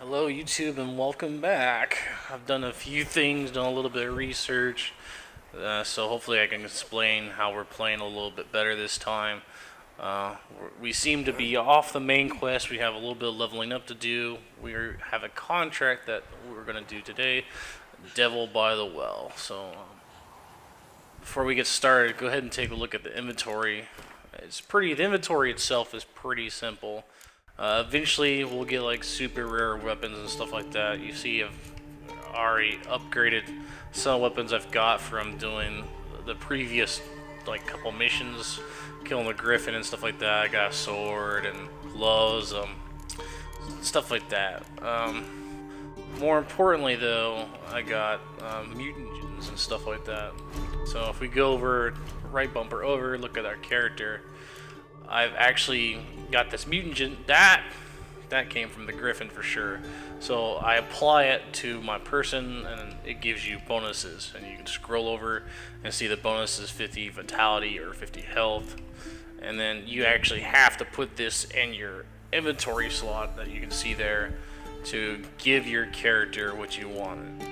Hello YouTube and welcome back. I've done a few things, done a little bit of research, so hopefully I can explain how we're playing a little bit better this time. We seem to be off the main quest. We have a little bit of leveling up to do. Have a contract that we're going to do today, Devil by the Well. So before we get started, go ahead and take a look at the inventory. The inventory itself is pretty simple. Eventually, we'll get like super rare weapons and stuff like that. You see, I've already upgraded some weapons I've got from doing the previous like couple missions, killing the griffin and stuff like that. I got a sword and gloves, stuff like that. More importantly, though, I got mutagens and stuff like that. So if we go over, right bumper over, look at our character. I've actually got this mutagen that came from the griffin for sure. So I apply it to my person and it gives you bonuses, and you can scroll over and see the bonuses: 50 vitality or 50 health. And then you actually have to put this in your inventory slot that you can see there to give your character what you wanted.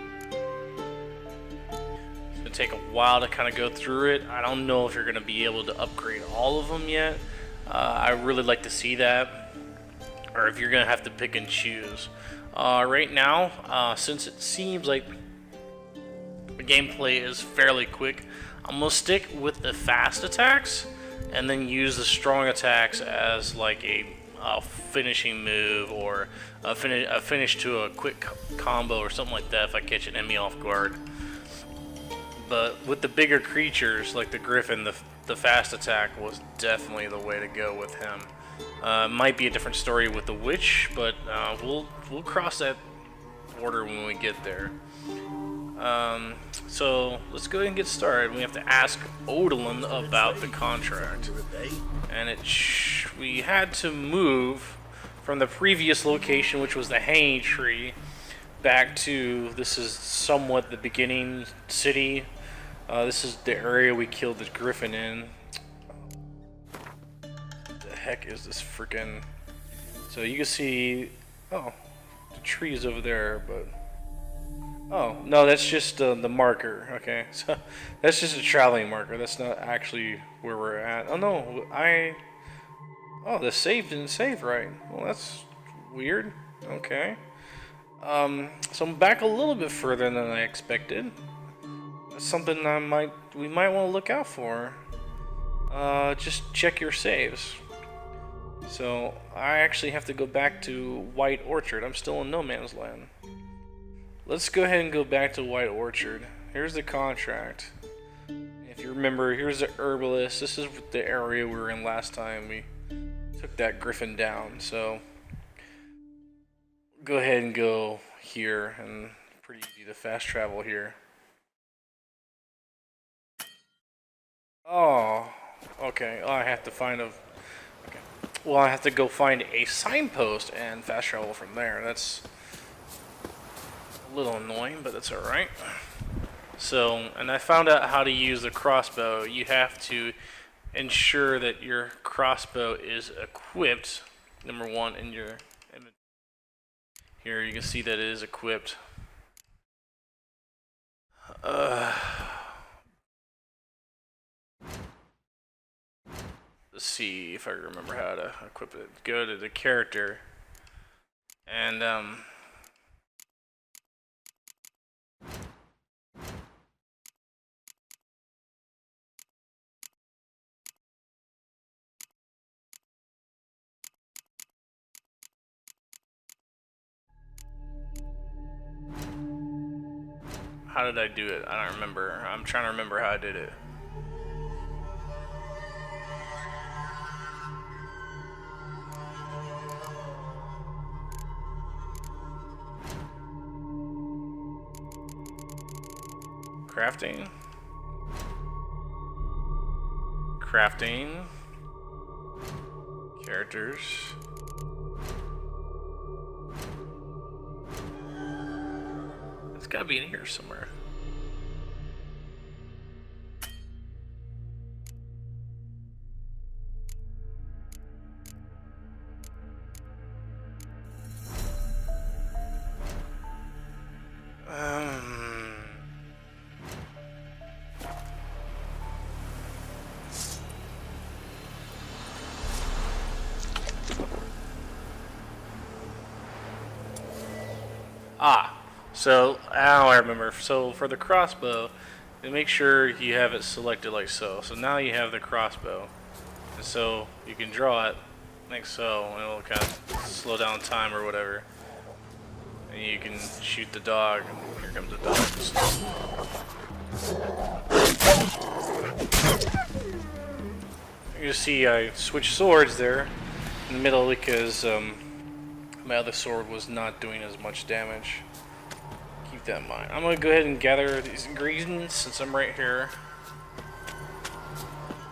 It's gonna take a while to kind of go through it. I don't know if you're gonna be able to upgrade all of them yet. I really like to see that, or if you're gonna have to pick and choose. Right now, since it seems like the gameplay is fairly quick, I'm gonna stick with the fast attacks and then use the strong attacks as like a finishing move, or a finish to a quick combo or something like that if I catch an enemy off guard. But with the bigger creatures like the griffin, the fast attack was definitely the way to go with him. Might be a different story with the witch, but we'll cross that border when we get there. So let's go ahead and get started. We have to ask Odalin about the contract, and we had to move from the previous location, which was the hanging tree, back to this is somewhat the beginning city. This is the area we killed the griffin in. The heck is this freaking? So you can see, oh, the tree's over there, but oh no, that's just the marker. Okay, so that's just a traveling marker. That's not actually where we're at. Oh no, oh, the save didn't save right. Well, that's weird. Okay. So I'm back a little bit further than I expected. That's something we might want to look out for. Just check your saves. So I actually have to go back to White Orchard. I'm still in no man's land. Let's go ahead and go back to White Orchard. Here's the contract. If you remember, here's the herbalist. This is the area we were in last time we took that griffin down. So go ahead and go here, and pretty easy to fast travel here. Oh, okay. Oh, I have to find a. Okay. Well, I have to go find a signpost and fast travel from there. That's a little annoying, but that's alright. So, and I found out how to use the crossbow. You have to ensure that your crossbow is equipped, number one, in your inventory. Here you can see that it is equipped. Let's see if I remember how to equip it. Go to the character, and how did I do it? I don't remember. I'm trying to remember how I did it. Crafting. Crafting. Characters. It's gotta be in here somewhere. Ah, so now I remember. So for the crossbow, make sure you have it selected like so. So now you have the crossbow, and so you can draw it like so, and it'll kind of slow down time or whatever. And you can shoot the dog, and here comes the dog. You see, I switched swords there in the middle because my other sword was not doing as much damage. Keep that in mind. I'm gonna go ahead and gather these ingredients since I'm right here.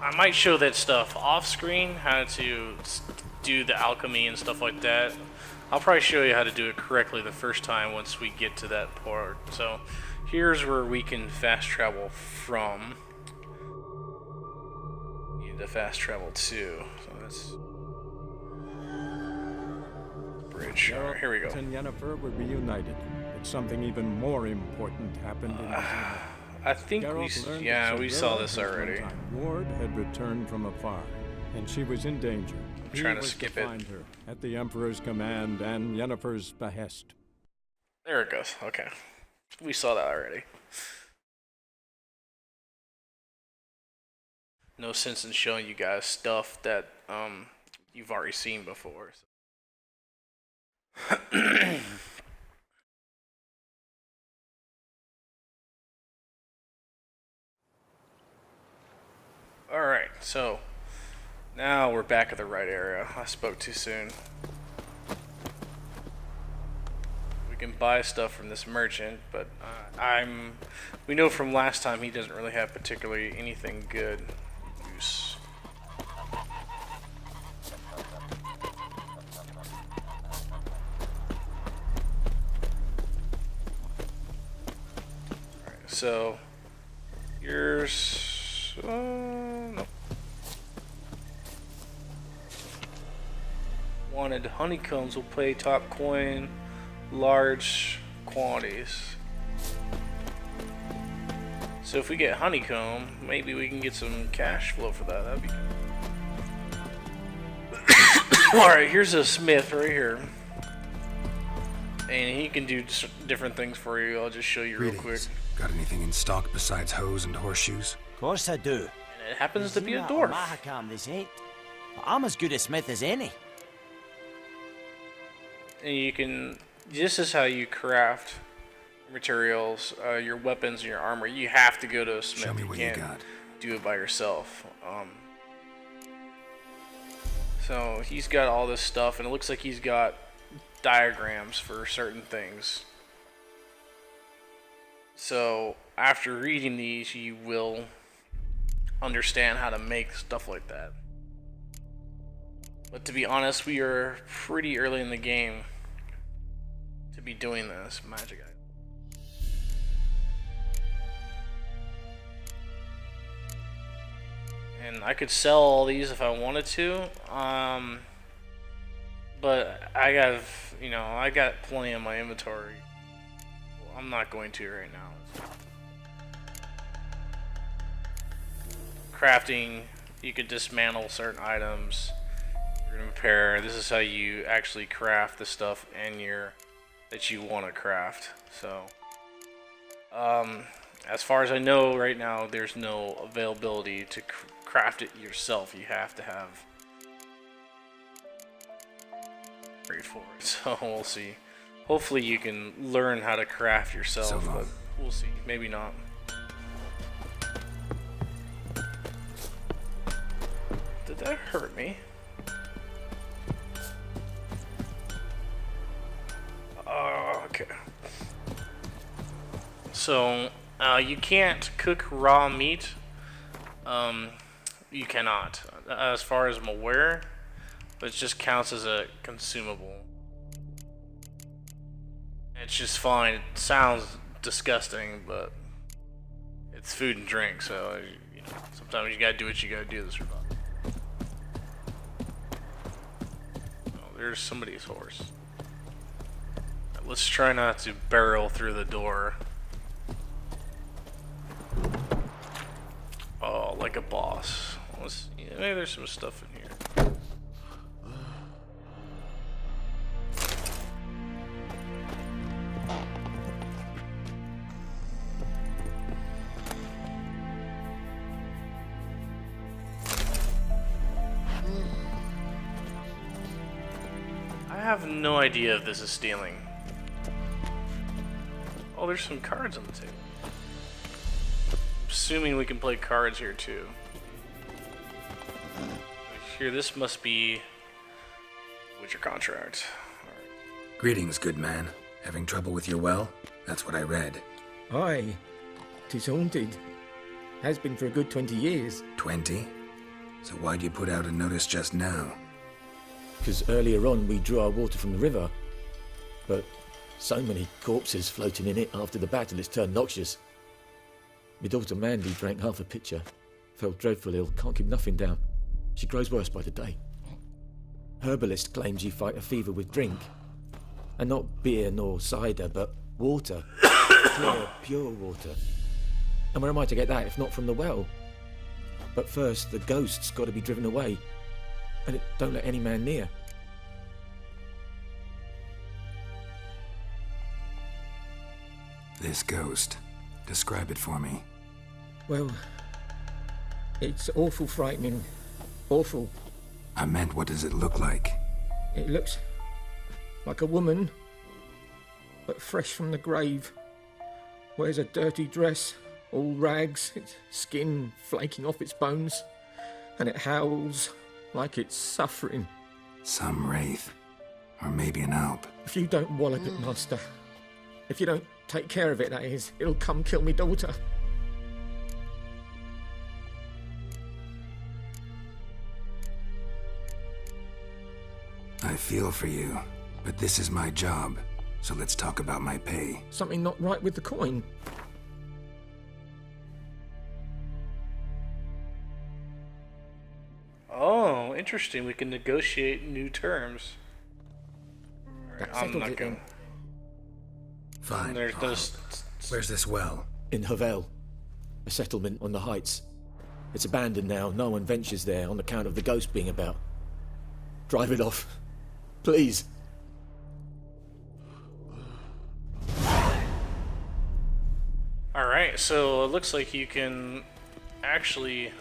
I might show that stuff off screen, how to do the alchemy and stuff like that. I'll probably show you how to do it correctly the first time once we get to that part. So here's where we can fast travel from. Need to fast travel to. So that's bridge. Right, here we go. And Yennefer were reunited, but something even more important happened in New Zealand. I think we saw this already. Ward had returned from afar, and she was in danger. I'm trying to skip it. Find her at the Emperor's command and Yennefer's behest. There it goes. Okay, we saw that already. No sense in showing you guys stuff that you've already seen before. Alright, so now we're back at the right area. I spoke too soon. We can buy stuff from this merchant, but we know from last time he doesn't really have particularly anything good use. Alright, so here's no. Wanted honeycombs will pay top coin, large quantities. So if we get honeycomb, maybe we can get some cash flow for that. That'd be good. Alright, here's a smith right here. And he can do different things for you. I'll just show you real quick. Got anything in stock besides hoes and horseshoes? Of course I do. And it happens to be a dwarf. This ain't. I'm as good a smith as any. And you can. This is how you craft materials, your weapons, and your armor. You have to go to a smith. Show me what you got. Do it by yourself. So he's got all this stuff, and it looks like he's got diagrams for certain things. So after reading these, you will understand how to make stuff like that. But to be honest, we are pretty early in the game to be doing this magic item. And I could sell all these if I wanted to, but I got plenty in my inventory. Well, I'm not going to right now. Crafting, you could dismantle certain items. Repair. This is how you actually craft the stuff that you want to craft. So, as far as I know right now, there's no availability to craft it yourself. You have to have trade for it. So we'll see. Hopefully you can learn how to craft yourself, but we'll see. Maybe not. Did that hurt me? Okay. So, you can't cook raw meat. You cannot, as far as I'm aware, but it just counts as a consumable. It's just fine. It sounds disgusting, but it's food and drink, so sometimes you gotta do what you gotta do to survive. Oh, there's somebody's horse. Let's try not to barrel through the door. Oh, like a boss. Maybe there's some stuff in here. have no idea if this is stealing. Oh, there's some cards on the table. Assuming we can play cards here too. Here, this must be Witcher contract. Greetings, good man. Having trouble with your well? That's what I read. Aye, 'tis haunted. Has been for a good 20 years. 20? So why'd you put out a notice just now? Because earlier on we drew our water from the river. But so many corpses floating in it after the battle it's turned noxious. My daughter Mandy drank half a pitcher. Fell dreadful ill, can't keep nothing down. She grows worse by the day. Herbalist claims you fight a fever with drink. And not beer nor cider, but water. Clear, pure water. And where am I to get that if not from the well? But first, the ghost's got to be driven away. And it don't let any man near. This ghost. Describe it for me. Well, it's awful frightening. Awful. I meant, what does it look like? It looks like a woman, but fresh from the grave. Wears a dirty dress, all rags, its skin flaking off its bones, and it howls like it's suffering. Some wraith. Or maybe an alp. If you don't wallop it, master, if you don't take care of it, that is, it'll come kill me daughter. I feel for you, but this is my job, so let's talk about my pay. Something not right with the coin. Oh, interesting. We can negotiate new terms. That I'm settles not it going. then. Fine. There's I'll- those. Where's this well? In Havel, a settlement on the heights. It's abandoned now. No one ventures there on account of the ghost being about. Drive it off. Please. Alright, so it looks like you can actually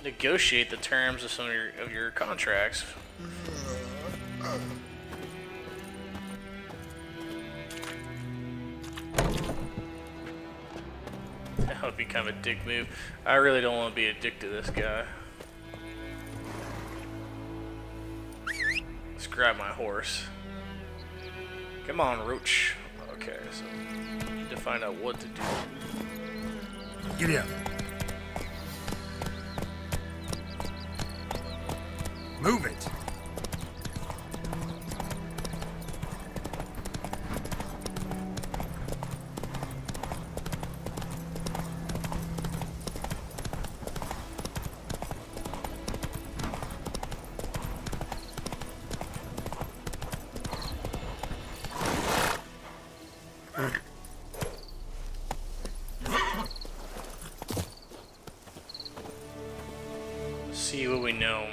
negotiate the terms of some of your contracts. That would be kind of a dick move. I really don't want to be a dick to this guy. Let's grab my horse. Come on, Roach. Okay, so need to find out what to do. Giddy up. Move it. See what we know.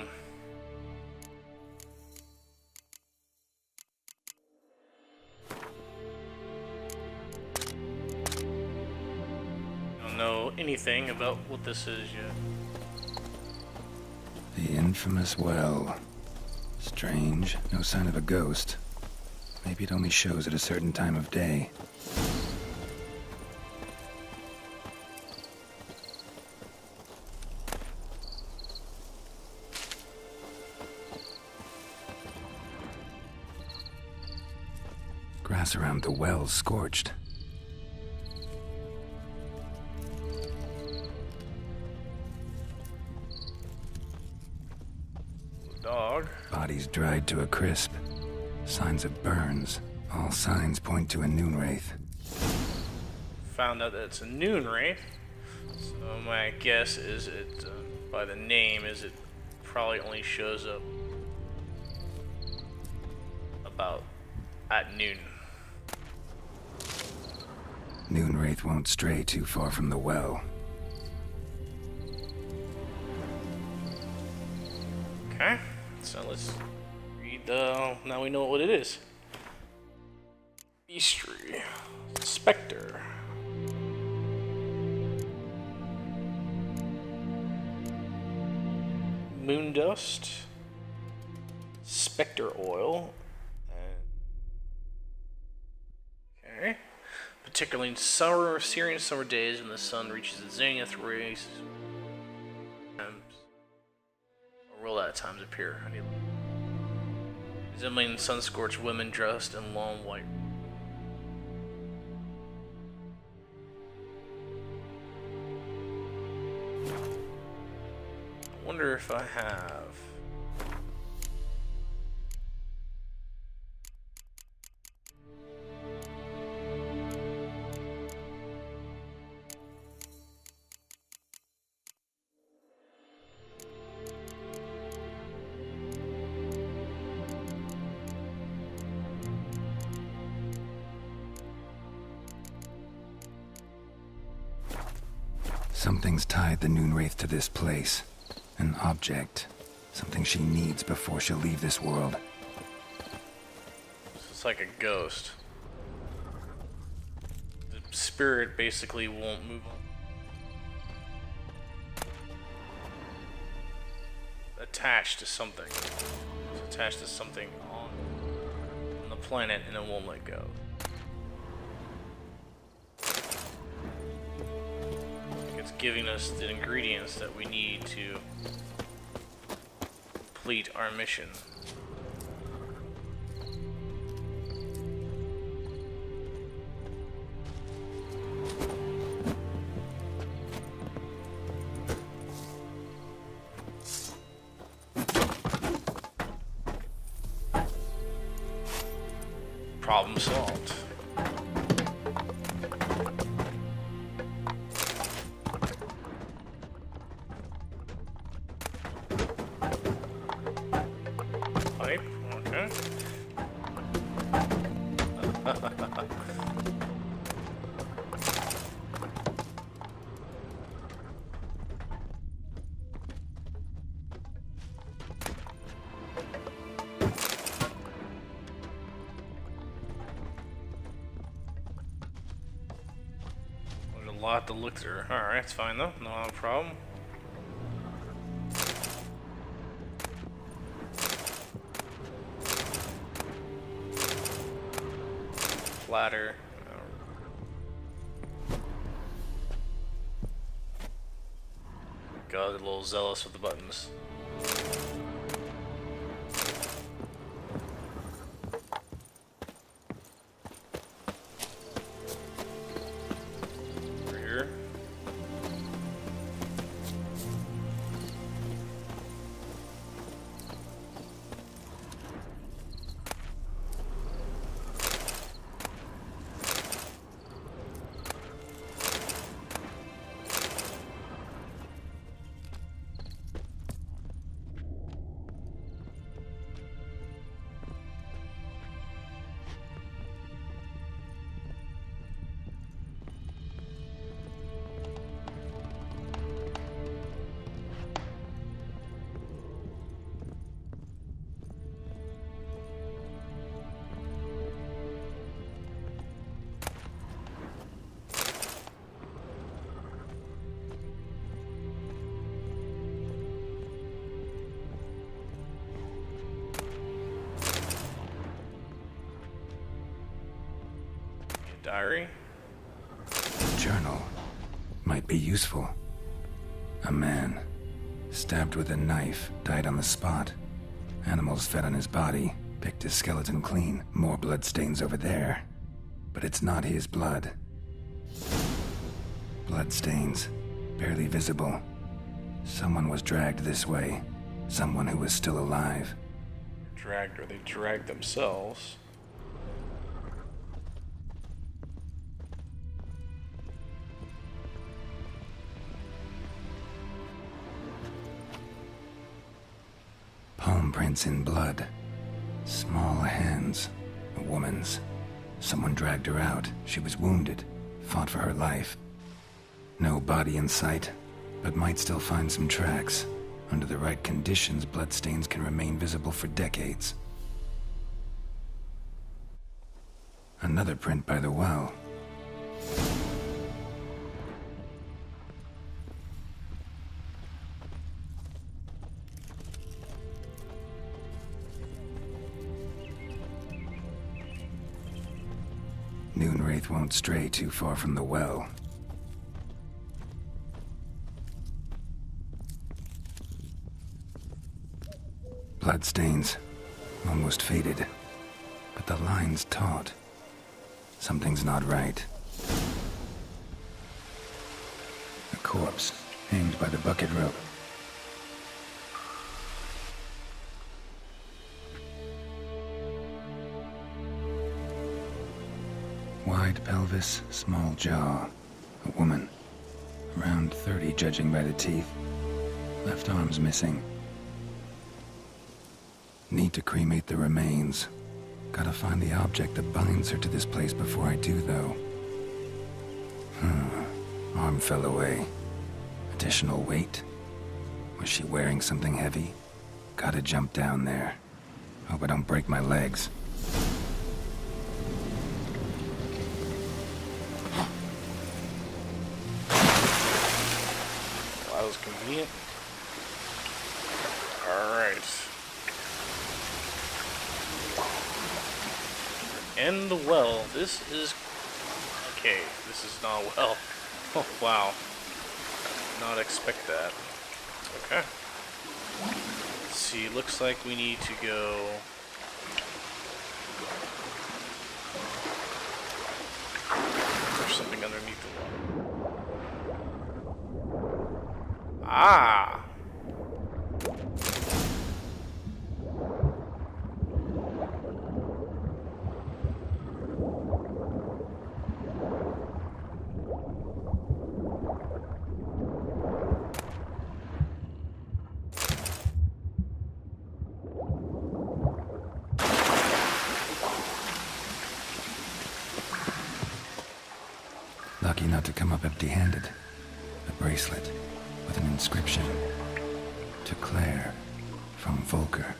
Don't know anything about what this is yet. The infamous well. Strange. No sign of a ghost. Maybe it only shows at a certain time of day. Grass around the well's scorched. Dog. Bodies dried to a crisp. Signs of burns. All signs point to a noon wraith. Found out that it's a noon wraith. So my guess is it, by the name, is it probably only shows up about at noon. Noon wraith won't stray too far from the well. Okay, so let's read the. Now we know what it is. Eastery. Spectre. Moondust. Spectre oil. Okay. Particularly in summer, Syrian summer days when the sun reaches its zenith rays. Or will at times appear. Resembling sun-scorched women dressed in long white. I wonder if I have. Something's tied the Noonwraith to this place. An object. Something she needs before she'll leave this world. It's like a ghost. The spirit basically won't move on. Attached to something. It's attached to something on the planet and it won't let go. It's giving us the ingredients that we need to complete our mission. Problem solved. Pipe, okay. There's a lot to look through. Alright, it's fine though, no problem. Ladder. God, a little zealous with the buttons. Over here. Diary. Journal. Might be useful. A man. Stabbed with a knife, died on the spot. Animals fed on his body, picked his skeleton clean. More bloodstains over there. But it's not his blood. Bloodstains. Barely visible. Someone was dragged this way. Someone who was still alive. Dragged, or they dragged themselves. Palm prints in blood. Small hands. A woman's. Someone dragged her out. She was wounded. Fought for her life. No body in sight, but might still find some tracks. Under the right conditions, bloodstains can remain visible for decades. Another print by the well. Noonwraith won't stray too far from the well. Bloodstains. Almost faded. But the line's taut. Something's not right. A corpse, hanged by the bucket rope. Wide pelvis, small jaw. A woman. Around 30, judging by the teeth. Left arm's missing. Need to cremate the remains. Gotta find the object that binds her to this place before I do, though. Arm fell away. Additional weight? Was she wearing something heavy? Gotta jump down there. Hope I don't break my legs. Well, that was convenient. Alright. In the well. This is... Okay, this is not a well. Oh, wow. Did not expect that. Okay. Let's see, looks like we need to go... There's something underneath the well. Ah! Lucky not to come up empty-handed. A bracelet with an inscription. To Claire, from Volker.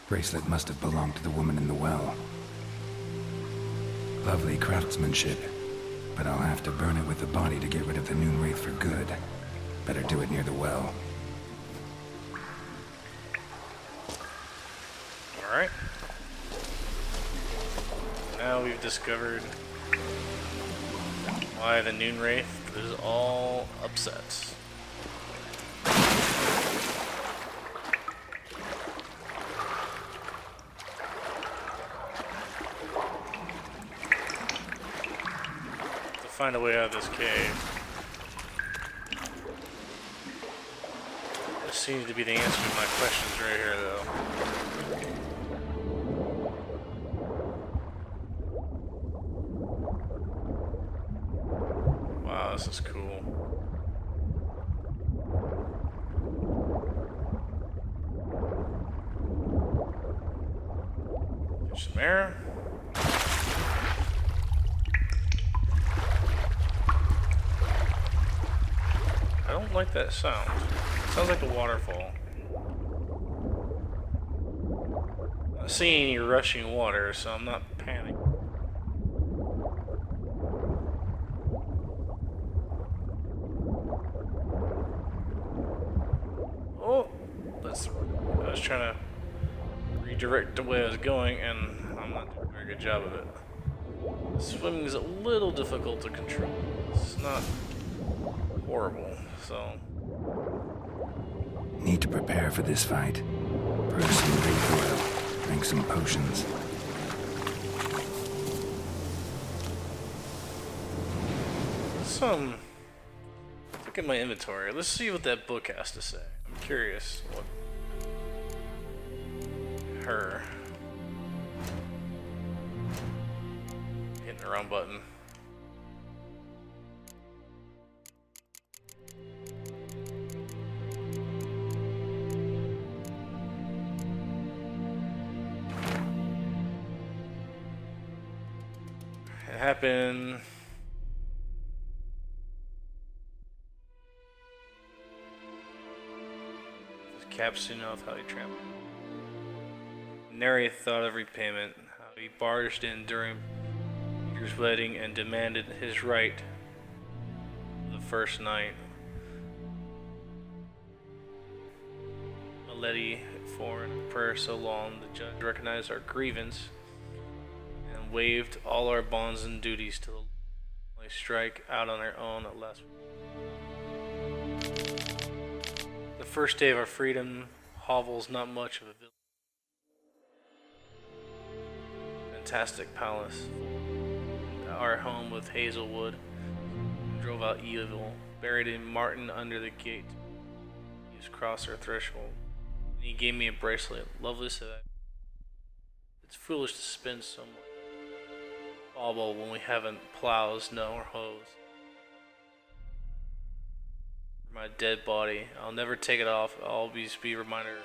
Bracelet must have belonged to the woman in the well. Lovely craftsmanship, but I'll have to burn it with the body to get rid of the Noonwraith for good. Better do it near the well. Alright. Now we've discovered why the Noonwraith is all upset. To find a way out of this cave. This seems to be the answer to my questions right here, though. Wow, this is cool. There's some air. I don't like that sound. It sounds like a waterfall. I'm not seeing any rushing water, so I'm not panicking. Oh, that's. I was trying to redirect the way I was going, and I'm not doing a very good job of it. Swimming is a little difficult to control. It's not horrible, so. Need to prepare for this fight. Brew some wraith oil. Drink some potions. Look at my inventory. Let's see what that book has to say. I'm curious what her hitting the wrong button. It happened. Capstone of how he trampled. Nary thought of repayment, how he barged in during Peter's wedding and demanded his right the first night. Milady, foreign prayer so long, the judge recognized our grievance and waived all our bonds and duties to the strike out on our own at last. The first day of our freedom, hovel's not much of a village. Fantastic palace. Our home with Hazelwood. Drove out evil. Buried in Martin under the gate. He just crossed our threshold. And he gave me a bracelet. Lovely said, it's foolish to spend so much bauble when we haven't plows, no, or hoes. My dead body. I'll never take it off. I'll always be a reminder.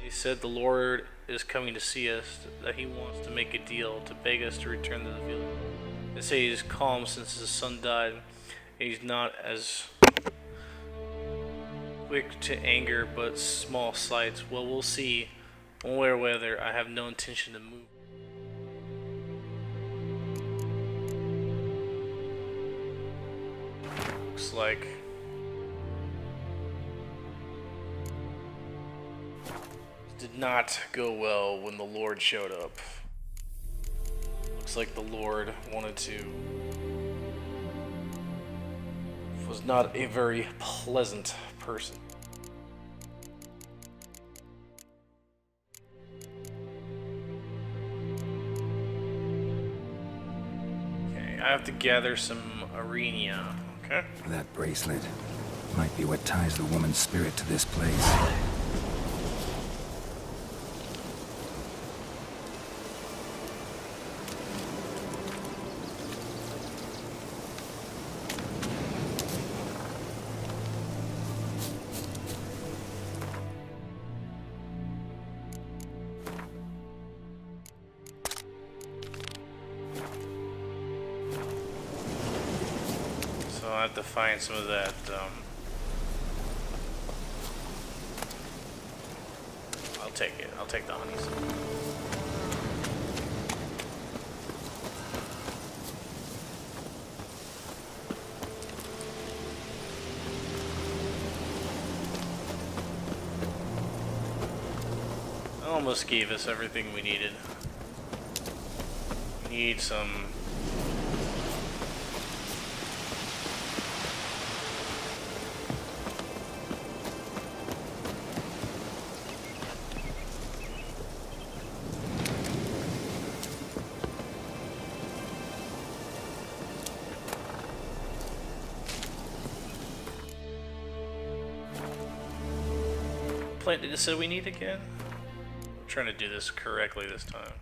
He said the Lord is coming to see us, that he wants to make a deal, to beg us to return to the village. They say he's calm since his son died. He's not as quick to anger, but small slights. Well, we'll see. One way or another, I have no intention to move. Looks like it did not go well when the Lord showed up. Looks like the Lord was not a very pleasant person. Okay, I have to gather some arena. Okay. That bracelet might be what ties the woman's spirit to this place. I have to find some of that, I'll take it. I'll take the honeys. I almost gave us everything we needed. We need some plant did it say we need again? I'm trying to do this correctly this time.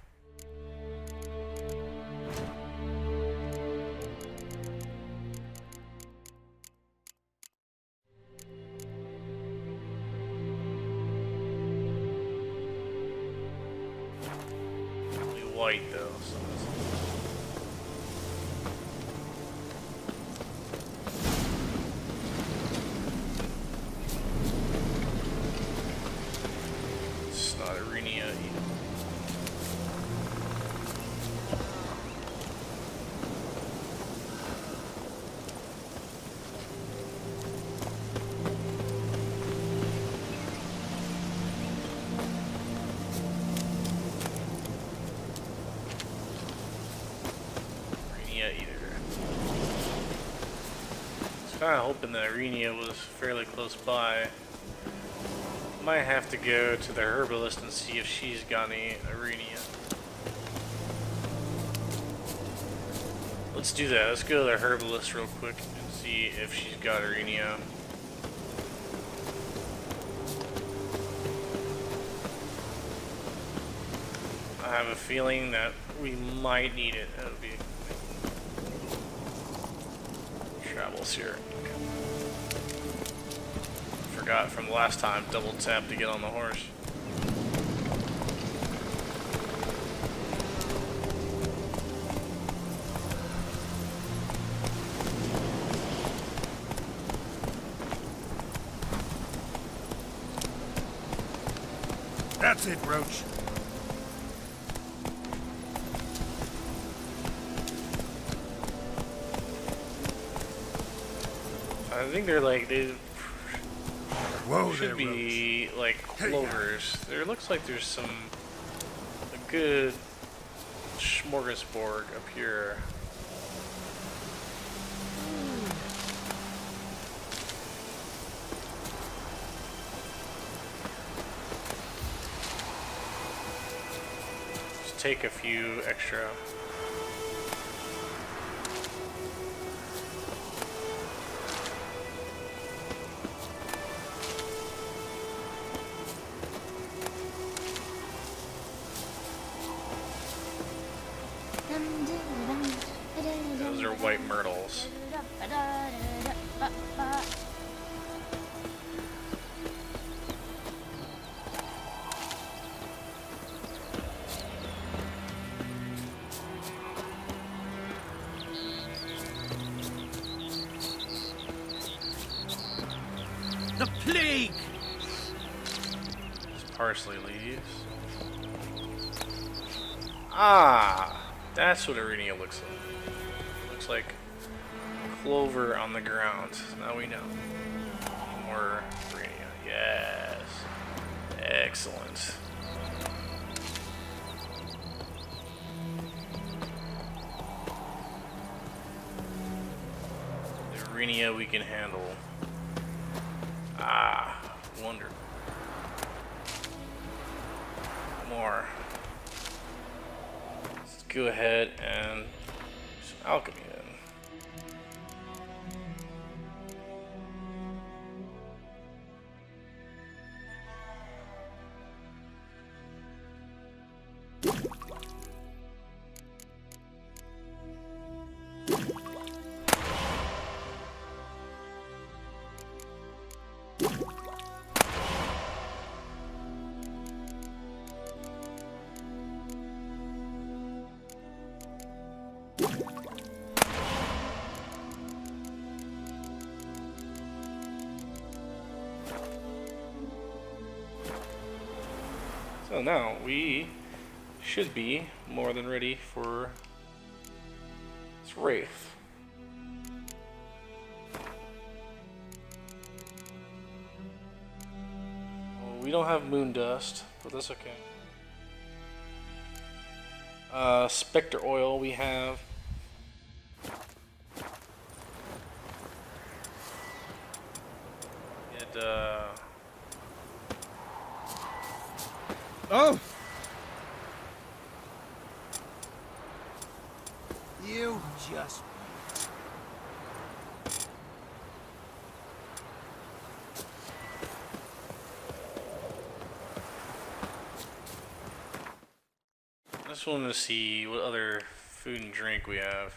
Only white though, so that's it's not Arenia either. Arenia either. I was kind of hoping that Arenia was fairly close by. Might have to go to the herbalist and see if she's got any Arenia. Let's do that. Let's go to the herbalist real quick and see if she's got Arenia. I have a feeling that we might need it. That would be travels here. Forgot from last time, double tap to get on the horse. That's it, Roach. I think they're like, they Whoa there, should be like clovers. There looks like there's some good smorgasbord up here. Just take a few extra. Those are white myrtles. The plague! It's parsley leaves. Ah, that's what Arinia looks like. Looks like clover on the ground. Now we know. More Arinia. Yes. Excellent. The Arinia we can handle. Ah, wonderful. More. Let's go ahead and do some alchemy then. So now we should be more than ready for this Wraith. Well, we don't have moon dust, but that's okay. Spectre oil we have. And Oh! You just... I just wanted to see what other food and drink we have.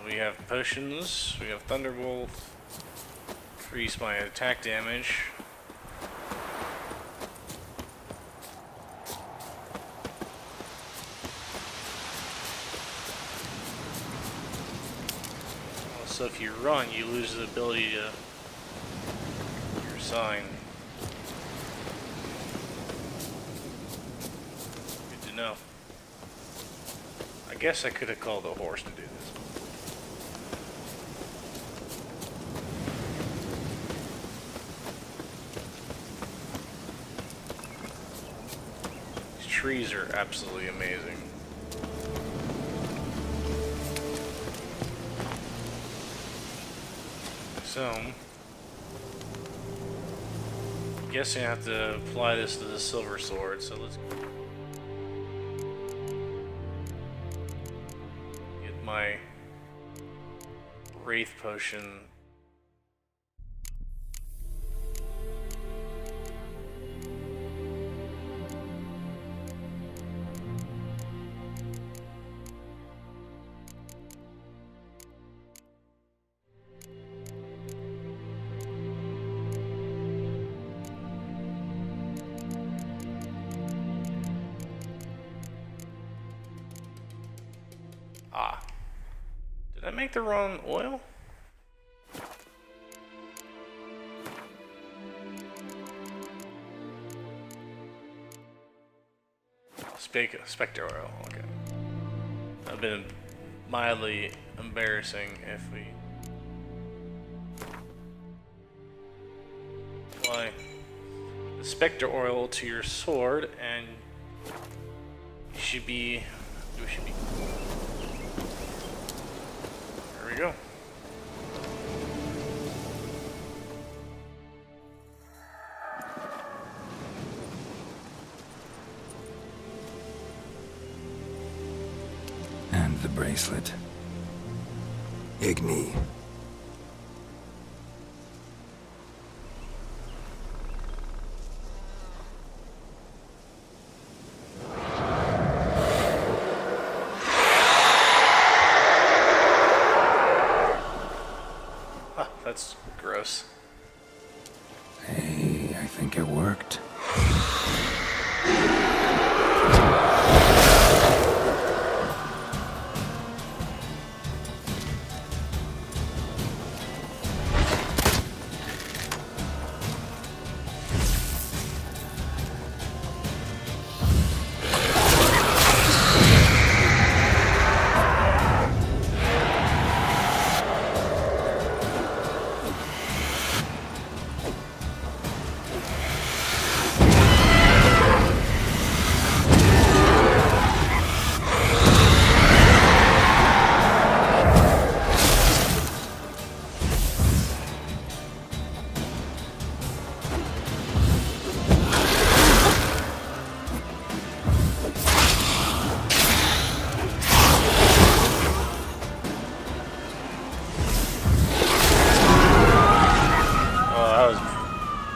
We have potions, we have Thunderbolt, increase my attack damage. Also, if you run, you lose the ability to your sign. Good to know. I guess I could have called a horse to do this. Trees are absolutely amazing. So, I'm guessing I have to apply this to the silver sword, so let's get my Wraith potion. make the wrong oil? Spectre oil, okay. I've been mildly embarrassing if we apply the Spectre oil to your sword, and you should be. There we go. And the bracelet. Igni. That's gross. Hey, I think it worked.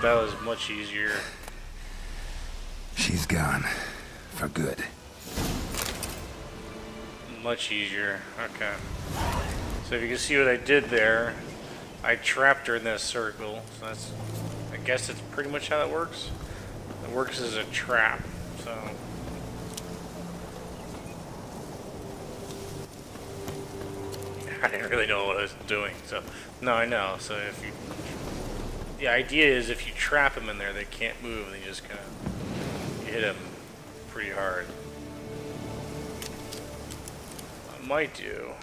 That was much easier. She's gone. For good. Much easier. Okay. So if you can see what I did there, I trapped her in that circle. So that's, I guess that's pretty much how that works. It works as a trap. So. I didn't really know what I was doing. So, no, I know. So if you, the idea is if you trap them in there, they can't move, and you just kind of hit them pretty hard. I might do.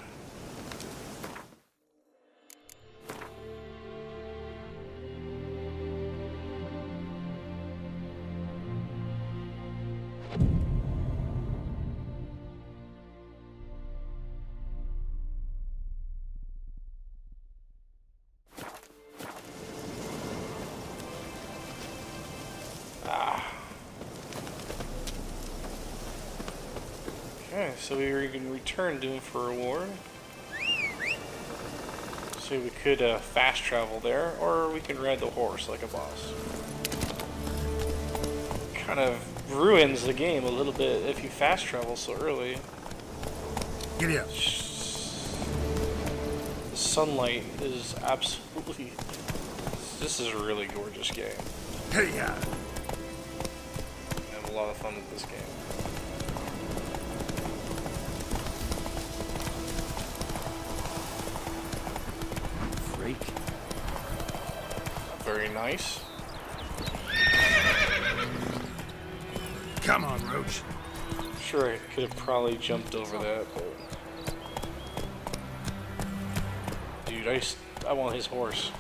Okay, so we can return to him for a reward. So we could fast travel there, or we can ride the horse like a boss. Kind of ruins the game a little bit if you fast travel so early. Giddy up. The sunlight is absolutely... This is a really gorgeous game. Hey, yeah. I have a lot of fun with this game. Freak. Very nice. Come on, Roach. Sure, I could have probably jumped over that, but... Dude, I want his horse.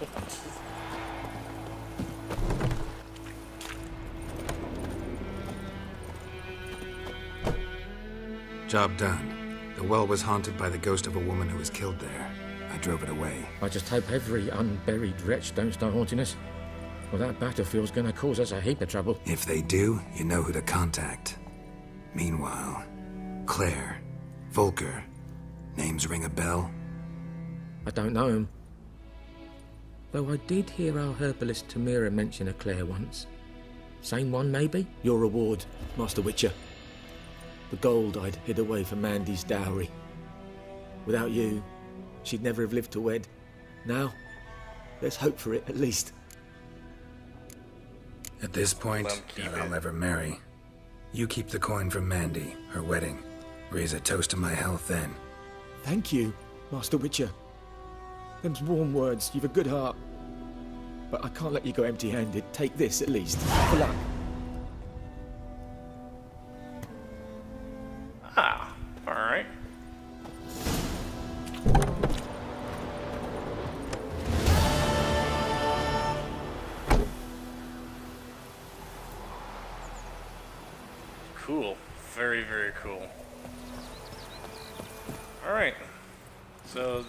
Job done. The well was haunted by the ghost of a woman who was killed there. I drove it away. I just hope every unburied wretch don't start haunting us. Well, that battlefield's gonna cause us a heap of trouble. If they do, you know who to contact. Meanwhile, Claire, Volker, names ring a bell? I don't know him. Though I did hear our herbalist Tamira mention a Claire once. Same one, maybe? Your reward, Master Witcher. The gold I'd hid away for Mandy's dowry. Without you, she'd never have lived to wed. Now, let's hope for it, at least. At this point, Let 'em keep doubt I'll it. ever marry. You keep the coin from Mandy, her wedding. Raise a toast to my health then. Thank you. Master Witcher. Them's warm words. You've a good heart. But I can't let you go empty-handed. Take this, at least. For luck. Ah, alright. Cool. Very, very cool. Alright. So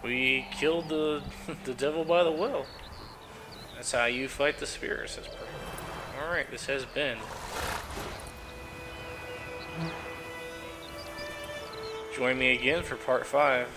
we killed the the devil by the well. That's how you fight the spirits. That's pretty. Alright, this has been. Join me again for part 5.